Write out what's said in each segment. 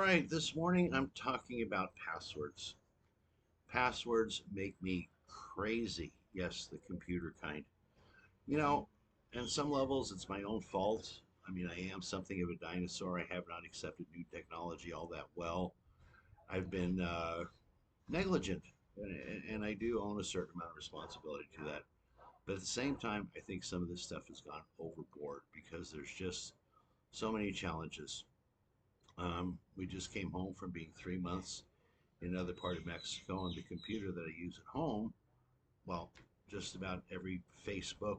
right, this morning I'm talking about passwords. Passwords make me crazy. Yes, the computer kind. You know, on some levels, it's my own fault. I mean, I am something of a dinosaur. I have not accepted new technology all that well. I've been negligent, and I do own a certain amount of responsibility to that. But at the same time, I think some of this stuff has gone overboard because there's just so many challenges. We just came home from being 3 months in another part of Mexico, and the computer that I use at home, well, just about every Facebook,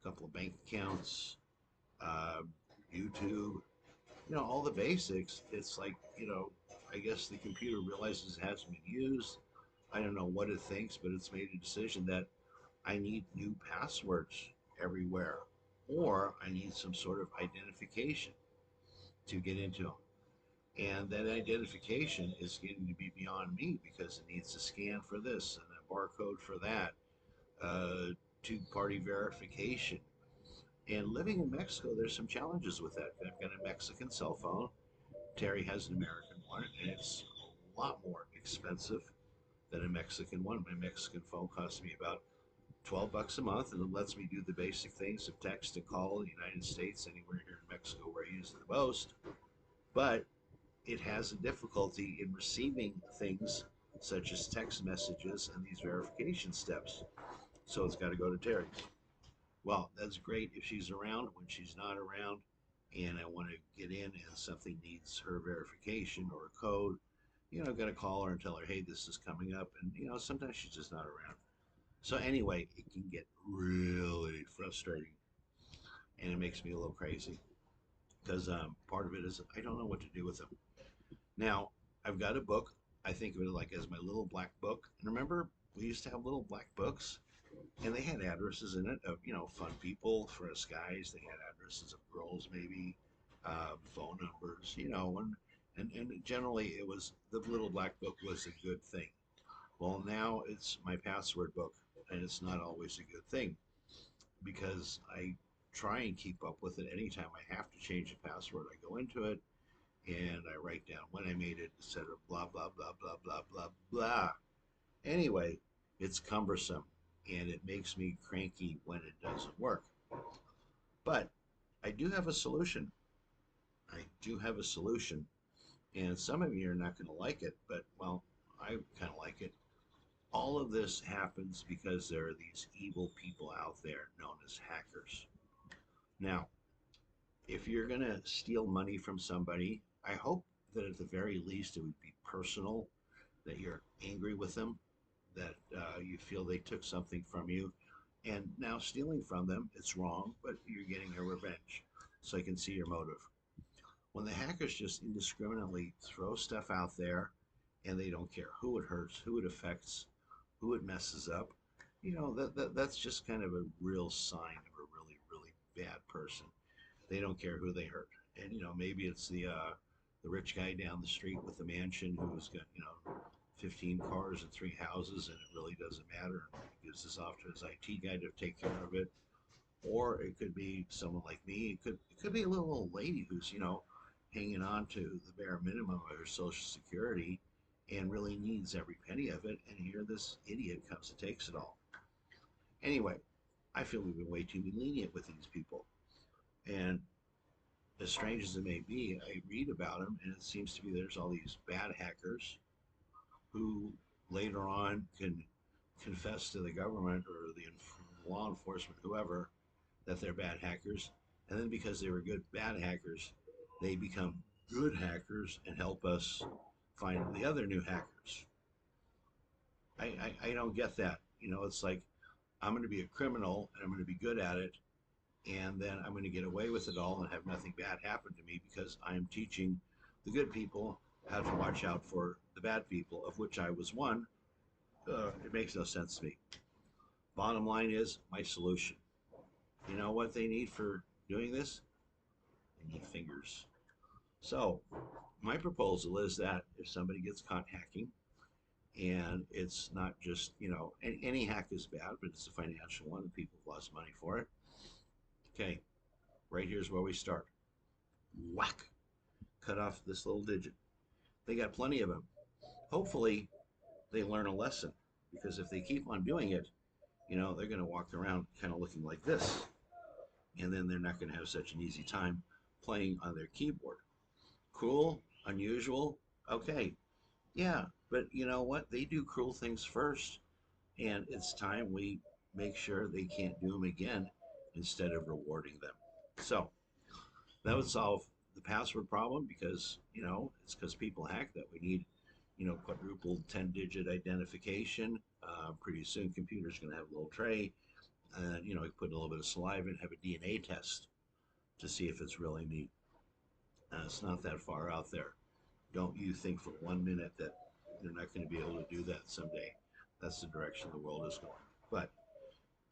a couple of bank accounts, uh, YouTube, all the basics. It's like, I guess the computer realizes it hasn't been used. I don't know what it thinks, but it's made a decision that I need new passwords everywhere, or I need some sort of identification to get into them. And that identification is getting to be beyond me because it needs a scan for this and a barcode for that, two-party verification. And living in Mexico, there's some challenges with that. I've got a Mexican cell phone. Terry has an American one, and it's a lot more expensive than a Mexican one. My Mexican phone costs me about 12 bucks a month, and it lets me do the basic things of text and call the United States anywhere here in Mexico where I use it the most. But it has a difficulty in receiving things such as text messages and these verification steps. So it's got to go to Terry. Well, that's great if she's around. When she's not around and I want to get in and something needs her verification or a code, I've got to call her and tell her, hey, this is coming up. And, sometimes she's just not around. So anyway, it can get really frustrating and it makes me a little crazy because part of it is I don't know what to do with them. Now, I've got a book. I think of it like as my little black book. And remember, we used to have little black books, and they had addresses in it of, fun people for us guys. They had addresses of girls, maybe, phone numbers, and generally it was the little black book was a good thing. Well, now it's my password book, and it's not always a good thing because I try and keep up with it. Anytime I have to change a password, I go into it and I write down when I made it, etc. Blah blah blah blah blah blah blah. Anyway, it's cumbersome and it makes me cranky when it doesn't work. But I do have a solution. I do have a solution, and some of you are not going to like it, but well, I kind of like it. All of this happens because there are these evil people out there known as hackers. Now, if you're going to steal money from somebody, I hope that at the very least it would be personal, that you're angry with them, that you feel they took something from you. And now stealing from them, it's wrong, but you're getting a revenge. So I can see your motive. When the hackers just indiscriminately throw stuff out there and they don't care who it hurts, who it affects, who it messes up, that's just kind of a real sign of a really, really bad person. They don't care who they hurt. And maybe it's the rich guy down the street with the mansion who's got 15 cars and 3 houses, and it really doesn't matter. He gives this off to his IT guy to take care of it. Or it could be someone like me. It could be a little old lady who's hanging on to the bare minimum of her Social Security and really needs every penny of it. And here this idiot comes and takes it all. Anyway, I feel we've been way too lenient with these people. And as strange as it may be, I read about them, and it seems to be there's all these bad hackers who later on can confess to the government or the law enforcement, whoever, that they're bad hackers. And then because they were good bad hackers, they become good hackers and help us find the other new hackers. I don't get that. It's like I'm going to be a criminal and I'm going to be good at it, and then I'm going to get away with it all and have nothing bad happen to me because I am teaching the good people how to watch out for the bad people, of which I was one. It makes no sense to me. Bottom line is my solution. You know what they need for doing this? They need fingers. So, my proposal is that if somebody gets caught hacking, and it's not just, any hack is bad, but it's a financial one and people have lost money for it. Okay, right here's where we start. Whack! cut off this little digit. They got plenty of them. Hopefully, they learn a lesson because if they keep on doing it, they're going to walk around kind of looking like this. And then they're not going to have such an easy time playing on their keyboard. Cruel, unusual, okay, yeah, but you know what? They do cruel things first, and it's time we make sure they can't do them again instead of rewarding them. So that would solve the password problem because it's because people hack that we need quadruple 10-digit identification. Pretty soon computers going to have a little tray and you put a little bit of saliva and have a DNA test to see if it's really me. It's not that far out there. Don't you think for 1 minute that they're not going to be able to do that someday. That's the direction the world is going. But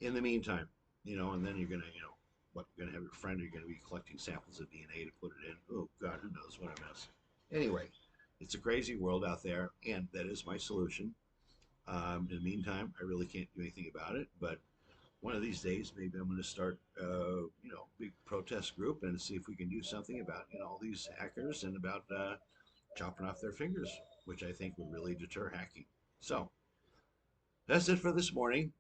in the meantime, and then you're going to, what, you're going to have your friend, you're going to be collecting samples of DNA to put it in. Oh, God, who knows what a mess. Anyway, it's a crazy world out there, and that is my solution. In the meantime, I really can't do anything about it, but one of these days, maybe I'm going to start, big protest group and see if we can do something about, all these hackers and about chopping off their fingers, which I think would really deter hacking. So that's it for this morning.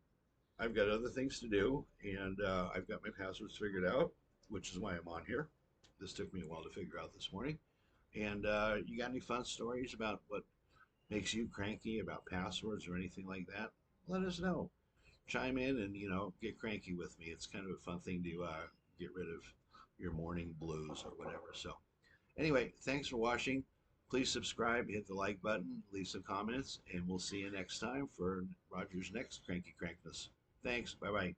I've got other things to do, and I've got my passwords figured out, which is why I'm on here. This took me a while to figure out this morning. And you got any fun stories about what makes you cranky about passwords or anything like that? Let us know. Chime in and get cranky with me. It's kind of a fun thing to get rid of your morning blues or whatever. So anyway, thanks for watching. Please subscribe, hit the like button, leave some comments, and we'll see you next time for Roger's next cranky crankness. Thanks. Bye bye.